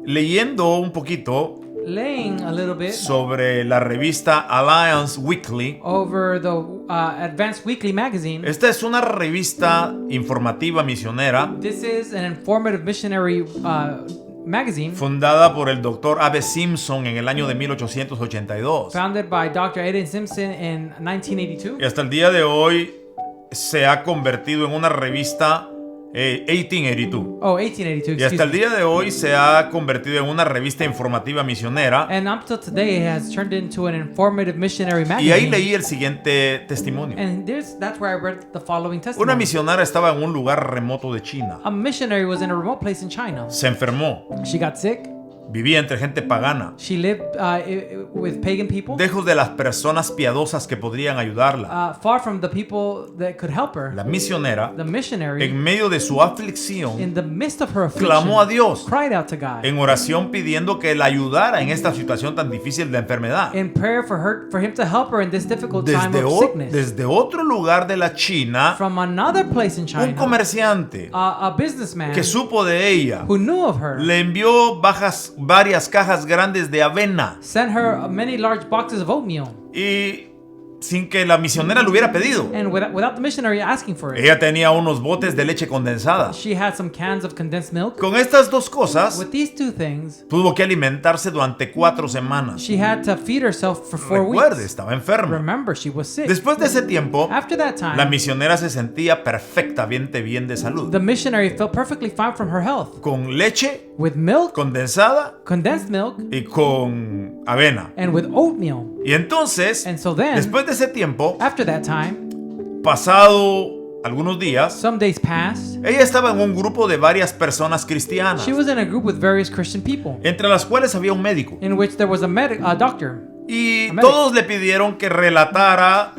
Speaker 1: Leyendo un poquito
Speaker 2: Laying a little bit
Speaker 1: sobre la revista Alliance Weekly.
Speaker 2: over the Advanced Weekly magazine.
Speaker 1: Esta es una revista informativa misionera
Speaker 2: This is an informative missionary magazine
Speaker 1: fundada por el Dr. Abe Simpson en el año de 1882.
Speaker 2: founded by Dr. Aiden Simpson in 1982.
Speaker 1: Y hasta el día de hoy se ha convertido en una revista 1882.
Speaker 2: Oh, 1882,
Speaker 1: Y hasta
Speaker 2: excuse
Speaker 1: el
Speaker 2: me.
Speaker 1: día de hoy se ha convertido en una revista informativa misionera.
Speaker 2: And up till today, it has turned into an informative missionary
Speaker 1: Y ahí
Speaker 2: magazine.
Speaker 1: leí el siguiente testimonio.
Speaker 2: And that's where I read the following
Speaker 1: Una
Speaker 2: testimony.
Speaker 1: misionera estaba en un lugar remoto de China.
Speaker 2: A missionary was in a remote place in China.
Speaker 1: Se enfermó.
Speaker 2: She got sick.
Speaker 1: Vivía entre gente pagana,
Speaker 2: She lived with pagan people,
Speaker 1: lejos de las personas piadosas que podrían ayudarla.
Speaker 2: far from the people that could help her.
Speaker 1: La misionera,
Speaker 2: The missionary,
Speaker 1: en medio de su aflicción,
Speaker 2: in the midst of her affliction,
Speaker 1: clamó a Dios
Speaker 2: cried out to God
Speaker 1: en oración pidiendo que la ayudara en esta situación tan difícil de enfermedad.
Speaker 2: in prayer for him to help her in this difficult time
Speaker 1: Desde,
Speaker 2: of sickness.
Speaker 1: desde otro lugar de la China,
Speaker 2: From another place in
Speaker 1: un
Speaker 2: China,
Speaker 1: comerciante
Speaker 2: a businessman
Speaker 1: que supo de ella
Speaker 2: who knew of her
Speaker 1: le envió varias cajas grandes de avena
Speaker 2: sent her many large boxes of oatmeal,
Speaker 1: y sin que la misionera lo hubiera pedido.
Speaker 2: and without the missionary asking for it.
Speaker 1: Ella tenía unos botes de leche condensada.
Speaker 2: She had some cans of condensed milk.
Speaker 1: Con estas dos cosas
Speaker 2: With these two things,
Speaker 1: tuvo que alimentarse durante 4 semanas.
Speaker 2: she had to feed herself for 4
Speaker 1: Recuerde,
Speaker 2: weeks.
Speaker 1: estaba enferma.
Speaker 2: Remember, she was sick.
Speaker 1: Después de ese tiempo,
Speaker 2: After that
Speaker 1: la
Speaker 2: time,
Speaker 1: misionera se sentía perfectamente bien de salud.
Speaker 2: the missionary felt perfectly fine from her health.
Speaker 1: Con leche
Speaker 2: With milk,
Speaker 1: condensada
Speaker 2: condensed milk,
Speaker 1: y con avena.
Speaker 2: and with oatmeal.
Speaker 1: Y entonces,
Speaker 2: And so then,
Speaker 1: después de ese tiempo,
Speaker 2: after that time,
Speaker 1: pasado algunos días,
Speaker 2: some days passed.
Speaker 1: ella estaba en un grupo de varias personas cristianas,
Speaker 2: She was in a group with various Christian people,
Speaker 1: entre las cuales había un médico.
Speaker 2: in which there was a doctor.
Speaker 1: Y
Speaker 2: Amén.
Speaker 1: todos le pidieron que relatara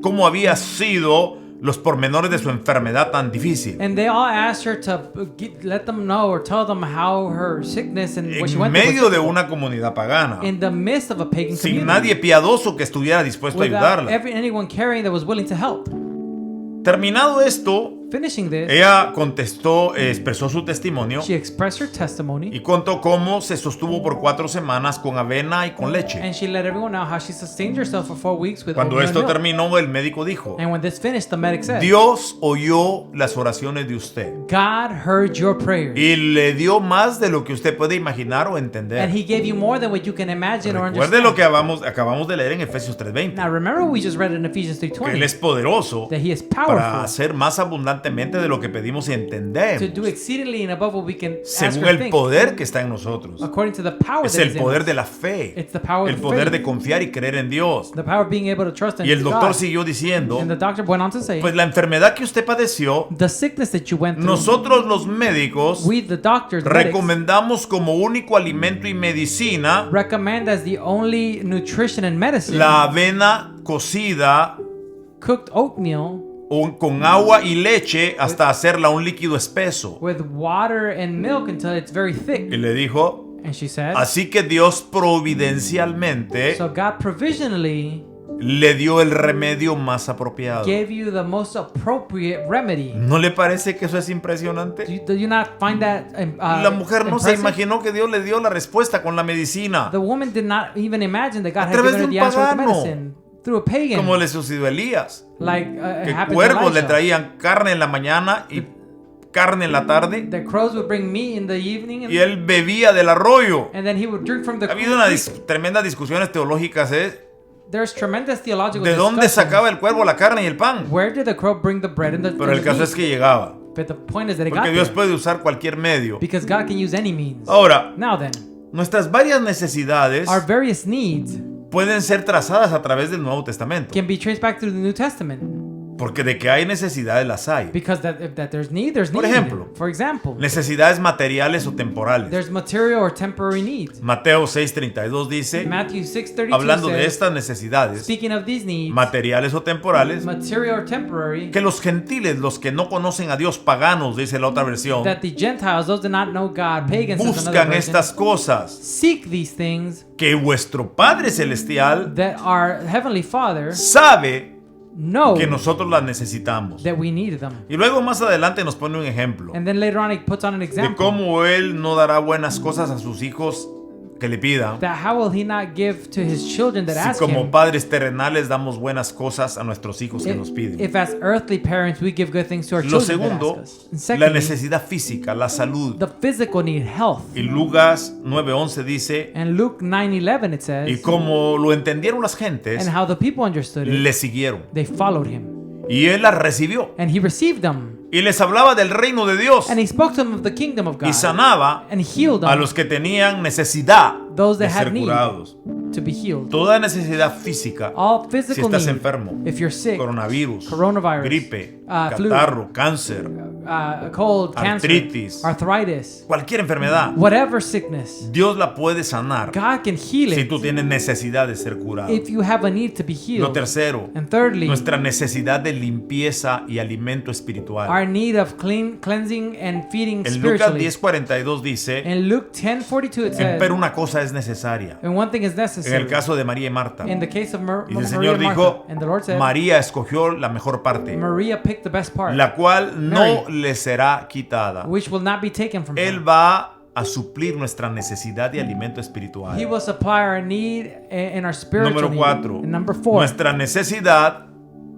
Speaker 1: cómo había sido los pormenores de su enfermedad tan difícil.
Speaker 2: And they all asked her to let them know or tell them how her sickness and what she
Speaker 1: En
Speaker 2: went through
Speaker 1: medio
Speaker 2: was
Speaker 1: de una comunidad pagana,
Speaker 2: in the midst of a pagan
Speaker 1: sin
Speaker 2: community,
Speaker 1: nadie piadoso que estuviera dispuesto a
Speaker 2: without
Speaker 1: ayudarla.
Speaker 2: anyone caring that was willing to help.
Speaker 1: Terminado esto,
Speaker 2: Finishing this,
Speaker 1: ella contestó, expresó su testimonio
Speaker 2: she expressed her testimony,
Speaker 1: y contó cómo se sostuvo por 4 semanas con avena y con leche.
Speaker 2: and she let everyone know how she sustained herself for 4 weeks with
Speaker 1: Cuando
Speaker 2: oatmeal
Speaker 1: esto
Speaker 2: and milk.
Speaker 1: terminó, el médico dijo:
Speaker 2: And when this finished, the medic said,
Speaker 1: Dios oyó las oraciones de usted
Speaker 2: God heard your prayers,
Speaker 1: y le dio más de lo que usted puede imaginar o entender.
Speaker 2: and he gave you more than what you can imagine or
Speaker 1: Recuerde
Speaker 2: understand.
Speaker 1: lo que acabamos de leer en Efesios 3:20,
Speaker 2: Now remember what we just read in Ephesians
Speaker 1: que Él
Speaker 2: 3:20,
Speaker 1: es poderoso
Speaker 2: that he is
Speaker 1: para
Speaker 2: powerful
Speaker 1: hacer más abundantemente de lo que pedimos y
Speaker 2: to
Speaker 1: entendemos,
Speaker 2: do exceedingly and above what we can ask
Speaker 1: según
Speaker 2: or
Speaker 1: el
Speaker 2: think,
Speaker 1: poder que está en nosotros.
Speaker 2: according to the power
Speaker 1: Es
Speaker 2: that
Speaker 1: el
Speaker 2: is in
Speaker 1: poder
Speaker 2: us.
Speaker 1: de la fe,
Speaker 2: It's the power
Speaker 1: el
Speaker 2: of
Speaker 1: poder
Speaker 2: faith,
Speaker 1: de confiar y creer en Dios.
Speaker 2: the power of being able to trust in
Speaker 1: Y el doctor
Speaker 2: God.
Speaker 1: siguió diciendo:
Speaker 2: And the doctor went on to say,
Speaker 1: pues la enfermedad que usted padeció,
Speaker 2: the sickness that you went through,
Speaker 1: nosotros los médicos
Speaker 2: we the doctors, the medics,
Speaker 1: recomendamos como único alimento y medicina
Speaker 2: recommend as the only nutrition and medicine
Speaker 1: la avena cocida
Speaker 2: cooked oatmeal
Speaker 1: con agua y leche hasta hacerla un líquido espeso.
Speaker 2: with water and milk until it's very thick.
Speaker 1: Y le dijo:
Speaker 2: And she said,
Speaker 1: así que Dios providencialmente
Speaker 2: so God provisionally
Speaker 1: le dio el remedio más apropiado.
Speaker 2: gave you the most appropriate remedy.
Speaker 1: ¿No le parece que eso es impresionante?
Speaker 2: Do you not find that
Speaker 1: La mujer no se
Speaker 2: impressive?
Speaker 1: imaginó que Dios le dio la respuesta con la medicina,
Speaker 2: The woman did not even imagine that God had
Speaker 1: través
Speaker 2: given her
Speaker 1: de
Speaker 2: the
Speaker 1: un
Speaker 2: answer with the
Speaker 1: pagano,
Speaker 2: medicine through a pagan,
Speaker 1: como le sucedió a Elías,
Speaker 2: like it
Speaker 1: que
Speaker 2: happened to
Speaker 1: cuervos le
Speaker 2: Elisha.
Speaker 1: traían carne en la mañana y carne en la tarde,
Speaker 2: The crows would bring meat in the evening,
Speaker 1: y él bebía del arroyo.
Speaker 2: and then he would drink from the
Speaker 1: Ha habido unas
Speaker 2: creek.
Speaker 1: tremendas discusiones teológicas,
Speaker 2: There's tremendous theological
Speaker 1: ¿de dónde
Speaker 2: discussions.
Speaker 1: sacaba el cuervo la carne y el pan?
Speaker 2: Where did the crow bring the bread and the,
Speaker 1: Pero el
Speaker 2: the
Speaker 1: caso
Speaker 2: meat?
Speaker 1: es que llegaba,
Speaker 2: But the point is that it got
Speaker 1: porque Dios
Speaker 2: there.
Speaker 1: puede usar cualquier medio.
Speaker 2: Because God can use any means.
Speaker 1: Ahora,
Speaker 2: Now then,
Speaker 1: nuestras varias necesidades
Speaker 2: our various needs
Speaker 1: pueden ser trazadas a través del Nuevo Testamento.
Speaker 2: can be traced back through the New Testament.
Speaker 1: Porque de que hay necesidades las hay.
Speaker 2: Because if there's need, there's
Speaker 1: Por
Speaker 2: need.
Speaker 1: ejemplo,
Speaker 2: For example,
Speaker 1: Necesidades materiales o temporales.
Speaker 2: there's material or temporary needs.
Speaker 1: Mateo 6:32 dice,
Speaker 2: Matthew 6:32
Speaker 1: hablando de
Speaker 2: says,
Speaker 1: estas necesidades
Speaker 2: speaking of these needs,
Speaker 1: materiales o temporales,
Speaker 2: material or temporary,
Speaker 1: que los gentiles, los que no conocen a Dios, paganos, dice la otra versión,
Speaker 2: that the Gentiles, those that do not know God, pagans, is another
Speaker 1: buscan
Speaker 2: version,
Speaker 1: estas cosas
Speaker 2: seek these things
Speaker 1: que vuestro Padre Celestial
Speaker 2: that our Heavenly Father
Speaker 1: sabe
Speaker 2: knows
Speaker 1: que nosotros las necesitamos.
Speaker 2: that we need them.
Speaker 1: Y luego más adelante nos pone un ejemplo
Speaker 2: And then later on, he puts on an
Speaker 1: de
Speaker 2: example
Speaker 1: cómo Él no dará buenas cosas a sus hijos que le pidan,
Speaker 2: that how will he not give to his children that
Speaker 1: si
Speaker 2: ask
Speaker 1: como
Speaker 2: him,
Speaker 1: padres terrenales damos buenas cosas a nuestros hijos que nos piden.
Speaker 2: if as earthly parents we give good things to our
Speaker 1: Lo
Speaker 2: children that
Speaker 1: segundo,
Speaker 2: ask us. And
Speaker 1: la
Speaker 2: secondly,
Speaker 1: necesidad física, la salud.
Speaker 2: the physical need, health.
Speaker 1: Y Lucas 9:11 dice,
Speaker 2: And Luke 9:11 it
Speaker 1: y
Speaker 2: says,
Speaker 1: como lo entendieron las gentes,
Speaker 2: and how the people understood it,
Speaker 1: le siguieron.
Speaker 2: they followed him.
Speaker 1: Y Él las recibió.
Speaker 2: And he received them.
Speaker 1: Y les hablaba del reino de Dios.
Speaker 2: And he spoke to them of the kingdom of God.
Speaker 1: Y sanaba
Speaker 2: And healed
Speaker 1: a
Speaker 2: them,
Speaker 1: los que tenían necesidad
Speaker 2: those
Speaker 1: de
Speaker 2: that had
Speaker 1: ser
Speaker 2: need
Speaker 1: curados.
Speaker 2: to be healed.
Speaker 1: Toda necesidad física,
Speaker 2: All
Speaker 1: si
Speaker 2: physical
Speaker 1: estás
Speaker 2: need,
Speaker 1: enfermo,
Speaker 2: if you're sick,
Speaker 1: coronavirus,
Speaker 2: coronavirus,
Speaker 1: gripe,
Speaker 2: flu,
Speaker 1: catarro, cáncer,
Speaker 2: a cold, cancer,
Speaker 1: artritis,
Speaker 2: arthritis,
Speaker 1: cualquier enfermedad,
Speaker 2: whatever sickness,
Speaker 1: Dios la puede sanar
Speaker 2: God can heal
Speaker 1: si
Speaker 2: it
Speaker 1: tú tienes necesidad de ser curado.
Speaker 2: if you have a need to be
Speaker 1: Lo
Speaker 2: healed.
Speaker 1: tercero,
Speaker 2: And thirdly,
Speaker 1: nuestra necesidad de limpieza y alimento espiritual.
Speaker 2: our need of cleansing and feeding
Speaker 1: En Lucas
Speaker 2: spiritually.
Speaker 1: 10:42 dice,
Speaker 2: In Luke 10:42 it says,
Speaker 1: pero una cosa es necesaria.
Speaker 2: and one thing is
Speaker 1: En
Speaker 2: necessary.
Speaker 1: el caso de María y Marta.
Speaker 2: In the case of
Speaker 1: Y el
Speaker 2: Maria
Speaker 1: Señor
Speaker 2: and Martha,
Speaker 1: dijo,
Speaker 2: and the Lord said,
Speaker 1: María escogió la mejor parte,
Speaker 2: Maria picked the best part,
Speaker 1: la cual no
Speaker 2: Mary,
Speaker 1: le será quitada.
Speaker 2: which will not be taken from
Speaker 1: Él
Speaker 2: her.
Speaker 1: va a suplir nuestra necesidad de alimento
Speaker 2: He
Speaker 1: espiritual.
Speaker 2: will supply our need in our spiritual
Speaker 1: Número
Speaker 2: need.
Speaker 1: 4,
Speaker 2: And number 4,
Speaker 1: nuestra necesidad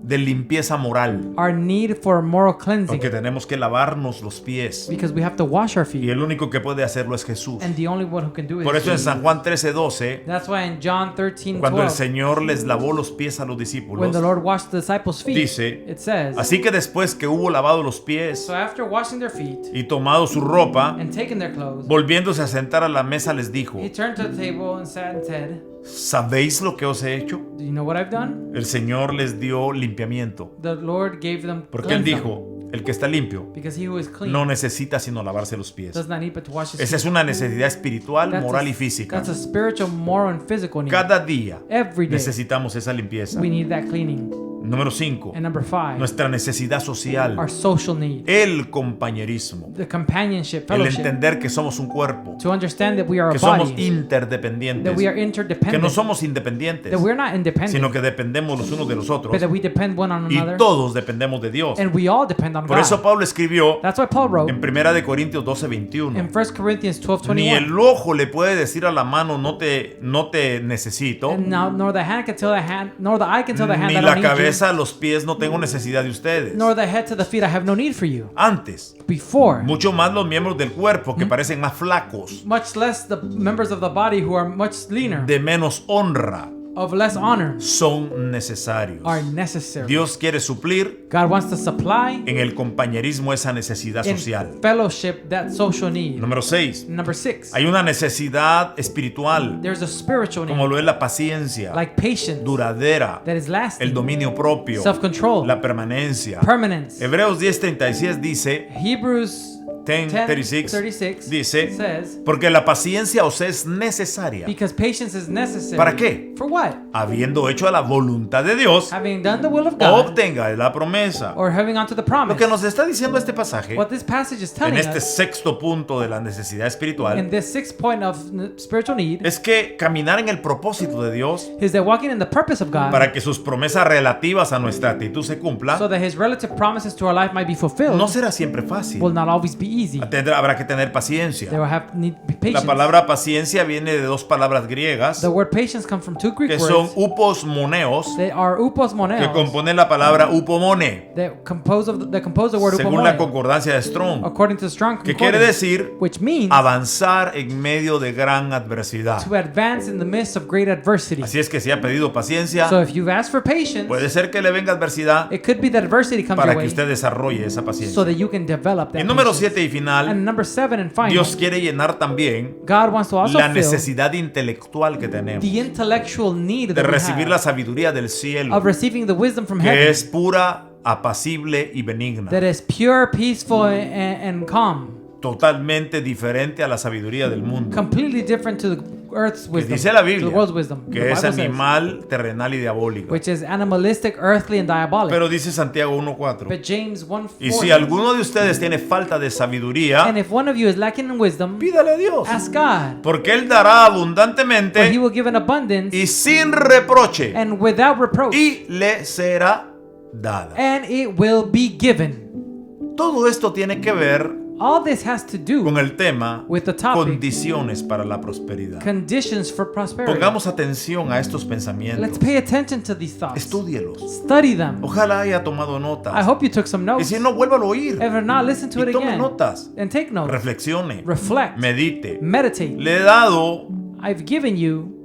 Speaker 1: de limpieza moral,
Speaker 2: our need for moral cleansing,
Speaker 1: porque tenemos que lavarnos los pies
Speaker 2: because we have to wash our
Speaker 1: y
Speaker 2: feet,
Speaker 1: el único que puede hacerlo es Jesús.
Speaker 2: and the only one who can do it
Speaker 1: Por
Speaker 2: is
Speaker 1: eso en
Speaker 2: Jesus.
Speaker 1: San Juan 13:12,
Speaker 2: That's why in John 13:12,
Speaker 1: cuando el Señor les lavó los pies a los
Speaker 2: when the
Speaker 1: discípulos,
Speaker 2: Lord washed the disciples' feet,
Speaker 1: dice,
Speaker 2: it says,
Speaker 1: así que después que hubo lavado los pies
Speaker 2: so after washing their feet
Speaker 1: y tomado su ropa,
Speaker 2: and taken their clothes,
Speaker 1: volviéndose a sentar a la mesa les dijo,
Speaker 2: he turned to the table and sat and said,
Speaker 1: ¿sabéis lo que os he hecho?
Speaker 2: do you know what I've done?
Speaker 1: El Señor les dio limpiamiento,
Speaker 2: The Lord gave them
Speaker 1: porque Él
Speaker 2: cleanse them,
Speaker 1: dijo, el que está limpio
Speaker 2: because he who is clean
Speaker 1: no necesita sino lavarse los pies.
Speaker 2: does not need but to wash his
Speaker 1: Esa
Speaker 2: feet.
Speaker 1: es una necesidad espiritual,
Speaker 2: That's
Speaker 1: moral
Speaker 2: a-
Speaker 1: y física.
Speaker 2: That's a spiritual, moral, and physical need.
Speaker 1: Cada día
Speaker 2: Every day
Speaker 1: necesitamos esa limpieza.
Speaker 2: we need that cleaning.
Speaker 1: Número 5,
Speaker 2: And number 5,
Speaker 1: nuestra necesidad social,
Speaker 2: our social need,
Speaker 1: el compañerismo,
Speaker 2: the companionship,
Speaker 1: el
Speaker 2: fellowship,
Speaker 1: entender que somos un cuerpo,
Speaker 2: to understand that we are a
Speaker 1: que somos
Speaker 2: body,
Speaker 1: interdependientes,
Speaker 2: that we are
Speaker 1: que
Speaker 2: interdependent,
Speaker 1: no somos independientes,
Speaker 2: that we're not independent,
Speaker 1: sino que dependemos los unos de los otros
Speaker 2: but that we depend one on
Speaker 1: y
Speaker 2: another,
Speaker 1: todos dependemos de Dios.
Speaker 2: and we all depend on
Speaker 1: Por eso
Speaker 2: God.
Speaker 1: Pablo escribió
Speaker 2: That's why Paul wrote
Speaker 1: en 1 de Corintios 12:21,
Speaker 2: in 1 Corinthians
Speaker 1: ni
Speaker 2: 12:21,
Speaker 1: el ojo le puede decir a la mano no te necesito,
Speaker 2: and now nor the hand can tell the hand, nor the eye can tell the hand
Speaker 1: ni
Speaker 2: that I
Speaker 1: la
Speaker 2: don't need
Speaker 1: cabeza a los pies no tengo necesidad de
Speaker 2: you,
Speaker 1: ustedes.
Speaker 2: nor the head to the feet I have no need for you.
Speaker 1: Antes,
Speaker 2: Before,
Speaker 1: mucho más los miembros del cuerpo que parecen más flacos,
Speaker 2: much less the members of the body who are much leaner,
Speaker 1: de menos honra,
Speaker 2: of less honor,
Speaker 1: son necesarios.
Speaker 2: are necessary.
Speaker 1: Dios quiere suplir
Speaker 2: God wants to supply
Speaker 1: en el compañerismo esa necesidad
Speaker 2: in
Speaker 1: social.
Speaker 2: fellowship that social need.
Speaker 1: Número 6.
Speaker 2: Number 6,
Speaker 1: Hay una necesidad espiritual,
Speaker 2: there's a spiritual
Speaker 1: como
Speaker 2: need,
Speaker 1: lo es la paciencia,
Speaker 2: like patience,
Speaker 1: duradera,
Speaker 2: that is
Speaker 1: el
Speaker 2: lasting,
Speaker 1: dominio propio,
Speaker 2: self-control,
Speaker 1: la permanencia.
Speaker 2: permanence.
Speaker 1: Hebreos 10:36 dice,
Speaker 2: Hebrews
Speaker 1: 10:36 dice,
Speaker 2: says,
Speaker 1: porque la paciencia os es necesaria,
Speaker 2: because patience is necessary.
Speaker 1: ¿Para qué?
Speaker 2: For what?
Speaker 1: habiendo hecho a la voluntad de Dios,
Speaker 2: Having done the will of God,
Speaker 1: obtenga la promesa.
Speaker 2: or having onto the
Speaker 1: Lo
Speaker 2: promise.
Speaker 1: que nos está diciendo este pasaje,
Speaker 2: What this passage is
Speaker 1: en
Speaker 2: telling
Speaker 1: este
Speaker 2: us,
Speaker 1: sexto punto de la necesidad
Speaker 2: in
Speaker 1: espiritual,
Speaker 2: this 6th point of spiritual need,
Speaker 1: es que caminar en el propósito de Dios
Speaker 2: is that walking in the purpose of God,
Speaker 1: para que sus promesas relativas a nuestra actitud se
Speaker 2: so
Speaker 1: cumplan,
Speaker 2: that His relative promises to our life might be fulfilled,
Speaker 1: no será siempre fácil.
Speaker 2: will not always be easy.
Speaker 1: Habrá que tener
Speaker 2: There
Speaker 1: paciencia.
Speaker 2: will need be
Speaker 1: La
Speaker 2: patience.
Speaker 1: palabra paciencia viene de dos palabras griegas
Speaker 2: The word patience comes from 2 Greek
Speaker 1: que son
Speaker 2: words.
Speaker 1: upos moneos,
Speaker 2: They are upos
Speaker 1: que
Speaker 2: moneos,
Speaker 1: componen la palabra upomone,
Speaker 2: that compose the word
Speaker 1: según la
Speaker 2: upomone,
Speaker 1: concordancia de Strong,
Speaker 2: according to Strong
Speaker 1: que quiere
Speaker 2: Concordance,
Speaker 1: decir
Speaker 2: which means
Speaker 1: avanzar en medio de gran adversidad.
Speaker 2: to advance in the midst of great adversity.
Speaker 1: Así es que si ha pedido paciencia,
Speaker 2: So if you've asked for patience,
Speaker 1: puede ser que le venga adversidad
Speaker 2: it could be that adversity comes
Speaker 1: para
Speaker 2: your
Speaker 1: que
Speaker 2: way
Speaker 1: usted desarrolle esa
Speaker 2: so
Speaker 1: paciencia.
Speaker 2: that you can develop that
Speaker 1: Y número
Speaker 2: patience.
Speaker 1: 7 y final,
Speaker 2: And number 7 and final,
Speaker 1: Dios quiere llenar también
Speaker 2: God wants to also
Speaker 1: la
Speaker 2: fill
Speaker 1: necesidad intelectual que tenemos
Speaker 2: the intellectual need
Speaker 1: de
Speaker 2: that we
Speaker 1: recibir la
Speaker 2: have
Speaker 1: sabiduría del cielo,
Speaker 2: of receiving the wisdom from
Speaker 1: que
Speaker 2: heaven
Speaker 1: es pura apacible y benigna.
Speaker 2: that is pure, peaceful, and calm.
Speaker 1: Totalmente diferente a la sabiduría del mundo.
Speaker 2: Completely different to the earth's
Speaker 1: Que
Speaker 2: wisdom,
Speaker 1: dice la
Speaker 2: to the
Speaker 1: Biblia
Speaker 2: world's wisdom. The
Speaker 1: que es
Speaker 2: Bible says,
Speaker 1: animal, terrenal y diabólico.
Speaker 2: which is animalistic, earthly, and diabolic.
Speaker 1: Pero dice Santiago 1:4.
Speaker 2: But James 1:4.
Speaker 1: Y si alguno de ustedes tiene falta de sabiduría,
Speaker 2: And if one of you is lacking in wisdom,
Speaker 1: pídale a Dios.
Speaker 2: ask God,
Speaker 1: Porque Él dará
Speaker 2: for He
Speaker 1: abundantemente
Speaker 2: will give in abundance
Speaker 1: y sin reproche.
Speaker 2: and without reproach,
Speaker 1: Y le será dada.
Speaker 2: and it will be given.
Speaker 1: Todo esto tiene que ver
Speaker 2: All this has to do
Speaker 1: con el tema
Speaker 2: with the topic,
Speaker 1: condiciones para la prosperidad.
Speaker 2: conditions for prosperity.
Speaker 1: Pongamos atención a estos
Speaker 2: Let's
Speaker 1: pensamientos.
Speaker 2: pay attention to these thoughts.
Speaker 1: Estúdielos.
Speaker 2: Study them.
Speaker 1: Ojalá haya tomado
Speaker 2: I
Speaker 1: notas.
Speaker 2: hope you took some
Speaker 1: Y
Speaker 2: notes.
Speaker 1: si no, vuélvalo a oír.
Speaker 2: If not, listen to
Speaker 1: Y
Speaker 2: it
Speaker 1: tome
Speaker 2: again
Speaker 1: notas.
Speaker 2: and take notes.
Speaker 1: Reflexione.
Speaker 2: Reflect.
Speaker 1: Medite.
Speaker 2: Meditate.
Speaker 1: Le he dado
Speaker 2: I've given you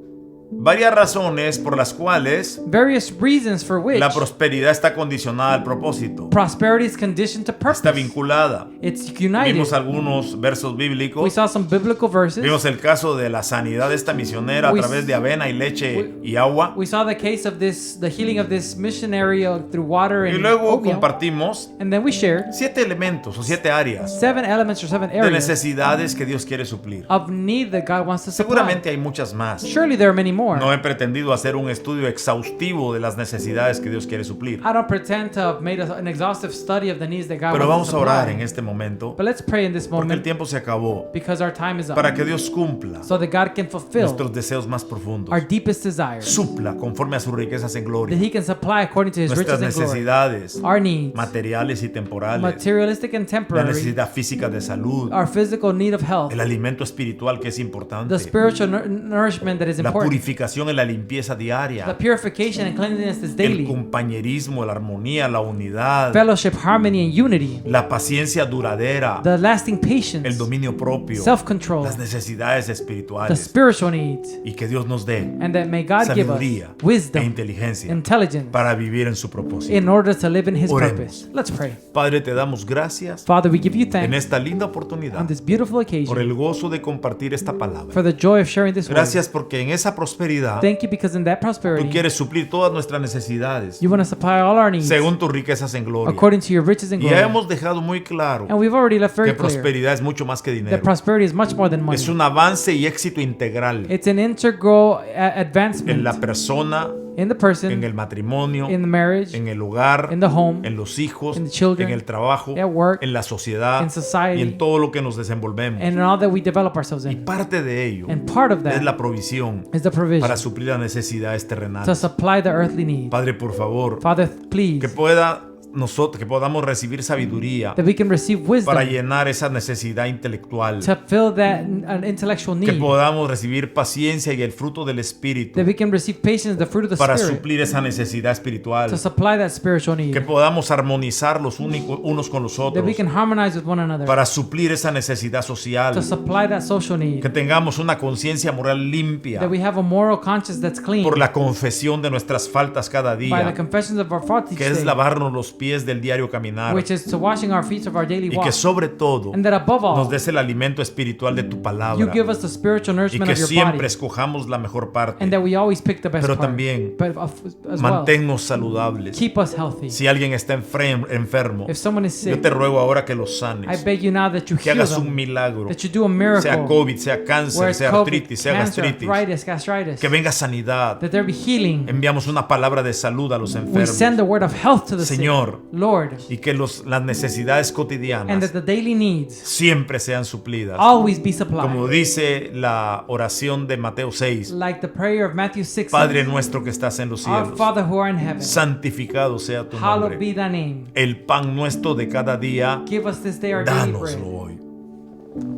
Speaker 1: varias razones por las cuales
Speaker 2: various reasons for which
Speaker 1: la prosperidad está condicionada al propósito.
Speaker 2: prosperity is conditioned to purpose.
Speaker 1: Está vinculada.
Speaker 2: It's united.
Speaker 1: Vimos algunos versos
Speaker 2: We
Speaker 1: bíblicos.
Speaker 2: saw some biblical verses.
Speaker 1: Vimos el caso de la sanidad de esta misionera a
Speaker 2: We-
Speaker 1: través de avena y leche y agua.
Speaker 2: We saw the case of the healing of this missionary through water
Speaker 1: Y
Speaker 2: and
Speaker 1: luego
Speaker 2: oatmeal.
Speaker 1: compartimos
Speaker 2: And then we shared
Speaker 1: 7 elementos o 7 áreas
Speaker 2: 7 elements or 7
Speaker 1: de
Speaker 2: areas
Speaker 1: necesidades que Dios quiere suplir.
Speaker 2: of need that God wants to supply.
Speaker 1: Seguramente hay muchas más.
Speaker 2: Surely there are many more.
Speaker 1: No he pretendido hacer un estudio exhaustivo de las necesidades que Dios quiere suplir.
Speaker 2: I don't pretend to have made an exhaustive study of the needs that God
Speaker 1: Pero
Speaker 2: wants
Speaker 1: vamos
Speaker 2: to
Speaker 1: a orar en
Speaker 2: supply.
Speaker 1: este momento
Speaker 2: But let's pray in this
Speaker 1: porque el
Speaker 2: moment
Speaker 1: tiempo se acabó
Speaker 2: because our time is up.
Speaker 1: para que Dios cumpla
Speaker 2: So that God can fulfill
Speaker 1: nuestros deseos más profundos.
Speaker 2: our deepest desires.
Speaker 1: Supla conforme a sus riquezas en
Speaker 2: That
Speaker 1: gloria
Speaker 2: He can supply according to His
Speaker 1: nuestras
Speaker 2: riches and glory.
Speaker 1: necesidades
Speaker 2: Our needs,
Speaker 1: materiales y temporales,
Speaker 2: materialistic and
Speaker 1: la
Speaker 2: temporary,
Speaker 1: necesidad física de salud,
Speaker 2: our physical need of health,
Speaker 1: el alimento espiritual que es importante,
Speaker 2: the spiritual nourishment that is
Speaker 1: la
Speaker 2: important,
Speaker 1: purificación y la limpieza
Speaker 2: the
Speaker 1: diaria,
Speaker 2: purification and cleanliness is
Speaker 1: el
Speaker 2: daily,
Speaker 1: compañerismo, la armonía, la unidad,
Speaker 2: fellowship, harmony, and unity,
Speaker 1: la paciencia duradera,
Speaker 2: the lasting patience,
Speaker 1: el dominio propio,
Speaker 2: self-control,
Speaker 1: las necesidades
Speaker 2: the
Speaker 1: espirituales,
Speaker 2: spiritual needs,
Speaker 1: y que Dios nos dé
Speaker 2: and that may God give us
Speaker 1: sabiduría e
Speaker 2: wisdom,
Speaker 1: inteligencia
Speaker 2: intelligence,
Speaker 1: para vivir en su propósito.
Speaker 2: in order to live in His
Speaker 1: Oremos.
Speaker 2: purpose. Let's pray.
Speaker 1: Padre, te damos gracias
Speaker 2: Father, we give you
Speaker 1: en
Speaker 2: thanks
Speaker 1: esta linda
Speaker 2: on
Speaker 1: oportunidad
Speaker 2: this beautiful
Speaker 1: por
Speaker 2: occasion
Speaker 1: el gozo de compartir esta palabra.
Speaker 2: for the joy of sharing this word.
Speaker 1: Gracias porque en esa prosperidad
Speaker 2: Thank you because in that
Speaker 1: tú
Speaker 2: prosperity,
Speaker 1: quieres suplir todas nuestras necesidades
Speaker 2: you want to supply all our needs
Speaker 1: según tus riquezas en gloria.
Speaker 2: according to your riches and
Speaker 1: Y ya
Speaker 2: glory.
Speaker 1: hemos dejado muy claro
Speaker 2: And we've already left very
Speaker 1: que
Speaker 2: clear
Speaker 1: prosperidad es mucho más que
Speaker 2: that
Speaker 1: dinero.
Speaker 2: prosperity is much more than money.
Speaker 1: Es un avance y éxito integral
Speaker 2: It's an integral
Speaker 1: en
Speaker 2: advancement
Speaker 1: la persona,
Speaker 2: in the person,
Speaker 1: en el matrimonio,
Speaker 2: in the marriage,
Speaker 1: en el hogar,
Speaker 2: in the home,
Speaker 1: en los hijos,
Speaker 2: in the children,
Speaker 1: en el trabajo,
Speaker 2: at work,
Speaker 1: en la sociedad
Speaker 2: in society,
Speaker 1: y en todo lo que nos desenvolvemos.
Speaker 2: and in all that we develop ourselves
Speaker 1: Y
Speaker 2: in.
Speaker 1: parte de ello
Speaker 2: And part of
Speaker 1: es
Speaker 2: that
Speaker 1: la provisión
Speaker 2: is the
Speaker 1: para
Speaker 2: provision
Speaker 1: suplir las necesidades
Speaker 2: to
Speaker 1: terrenales.
Speaker 2: supply the earthly needs.
Speaker 1: Padre, por favor,
Speaker 2: Father, please,
Speaker 1: que podamos recibir sabiduría
Speaker 2: that we can receive
Speaker 1: para
Speaker 2: wisdom
Speaker 1: llenar esa necesidad intelectual,
Speaker 2: to fill that intellectual
Speaker 1: que
Speaker 2: need,
Speaker 1: podamos recibir paciencia y el fruto del Espíritu
Speaker 2: that we can receive patience, the fruit of the
Speaker 1: para
Speaker 2: Spirit,
Speaker 1: suplir esa necesidad espiritual,
Speaker 2: to supply that spiritual need,
Speaker 1: que podamos armonizar los unos con los
Speaker 2: that
Speaker 1: otros
Speaker 2: we can harmonize with one another,
Speaker 1: para suplir esa necesidad social,
Speaker 2: to supply that social need,
Speaker 1: que tengamos una conciencia moral limpia
Speaker 2: that we have a moral conscience that's clean
Speaker 1: por la confesión de nuestras faltas cada
Speaker 2: by the
Speaker 1: día,
Speaker 2: confessions of our faults each
Speaker 1: que es
Speaker 2: day,
Speaker 1: lavarnos los pies del diario caminar,
Speaker 2: which is to washing our feet of our daily
Speaker 1: y
Speaker 2: walk,
Speaker 1: que sobre todo
Speaker 2: and that above
Speaker 1: nos
Speaker 2: all,
Speaker 1: des el alimento espiritual de tu
Speaker 2: you
Speaker 1: palabra,
Speaker 2: give us the spiritual
Speaker 1: y
Speaker 2: nourishment
Speaker 1: que
Speaker 2: of your
Speaker 1: siempre
Speaker 2: body,
Speaker 1: escojamos la mejor parte.
Speaker 2: and that we always pick the best
Speaker 1: Pero
Speaker 2: part,
Speaker 1: también
Speaker 2: but as well,
Speaker 1: Manténnos saludables.
Speaker 2: keep us healthy.
Speaker 1: Si alguien está enfermo,
Speaker 2: If someone is
Speaker 1: yo
Speaker 2: sick,
Speaker 1: te ruego ahora que los
Speaker 2: I
Speaker 1: sanes,
Speaker 2: beg you now that you
Speaker 1: que
Speaker 2: heal
Speaker 1: hagas un
Speaker 2: them,
Speaker 1: milagro,
Speaker 2: that you do a
Speaker 1: sea
Speaker 2: miracle,
Speaker 1: COVID, sea
Speaker 2: where
Speaker 1: cáncer,
Speaker 2: it's
Speaker 1: sea
Speaker 2: COVID,
Speaker 1: artritis, sea
Speaker 2: cancer,
Speaker 1: gastritis,
Speaker 2: arthritis, gastritis,
Speaker 1: que venga sanidad.
Speaker 2: that there be healing.
Speaker 1: Enviamos una palabra de salud a los
Speaker 2: We send the
Speaker 1: enfermos,
Speaker 2: word of health to the
Speaker 1: Señor,
Speaker 2: sick, Lord,
Speaker 1: y que las necesidades
Speaker 2: and
Speaker 1: cotidianas
Speaker 2: that the daily needs
Speaker 1: siempre sean suplidas.
Speaker 2: always be
Speaker 1: Como
Speaker 2: supplied.
Speaker 1: dice la oración de Mateo 6,
Speaker 2: Like the prayer of Matthew 6,
Speaker 1: Padre nuestro que estás en los
Speaker 2: Our
Speaker 1: cielos,
Speaker 2: Father who art in heaven,
Speaker 1: santificado sea tu
Speaker 2: hallowed
Speaker 1: nombre.
Speaker 2: be thy name.
Speaker 1: El pan nuestro de cada día,
Speaker 2: Give us this day our daily
Speaker 1: dánoslo
Speaker 2: bread.
Speaker 1: hoy.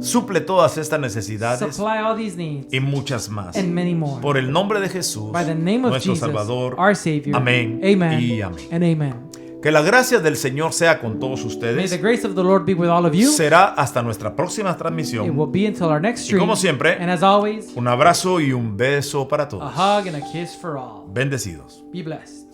Speaker 1: Suple todas estas necesidades
Speaker 2: Supply all these needs
Speaker 1: y muchas más.
Speaker 2: and many more.
Speaker 1: Por el nombre de Jesús,
Speaker 2: By the name of
Speaker 1: nuestro
Speaker 2: Jesus,
Speaker 1: Salvador.
Speaker 2: our Savior.
Speaker 1: Amén
Speaker 2: Amen
Speaker 1: y amén.
Speaker 2: and amen.
Speaker 1: Que la gracia del Señor sea con todos
Speaker 2: May
Speaker 1: ustedes.
Speaker 2: the grace of the Lord be with all of you.
Speaker 1: Será hasta nuestra próxima
Speaker 2: It
Speaker 1: transmisión.
Speaker 2: will be until our next
Speaker 1: Y
Speaker 2: stream.
Speaker 1: como siempre,
Speaker 2: And as always,
Speaker 1: un abrazo y un beso para
Speaker 2: a
Speaker 1: todos.
Speaker 2: hug and a kiss for all.
Speaker 1: Bendecidos.
Speaker 2: Be blessed.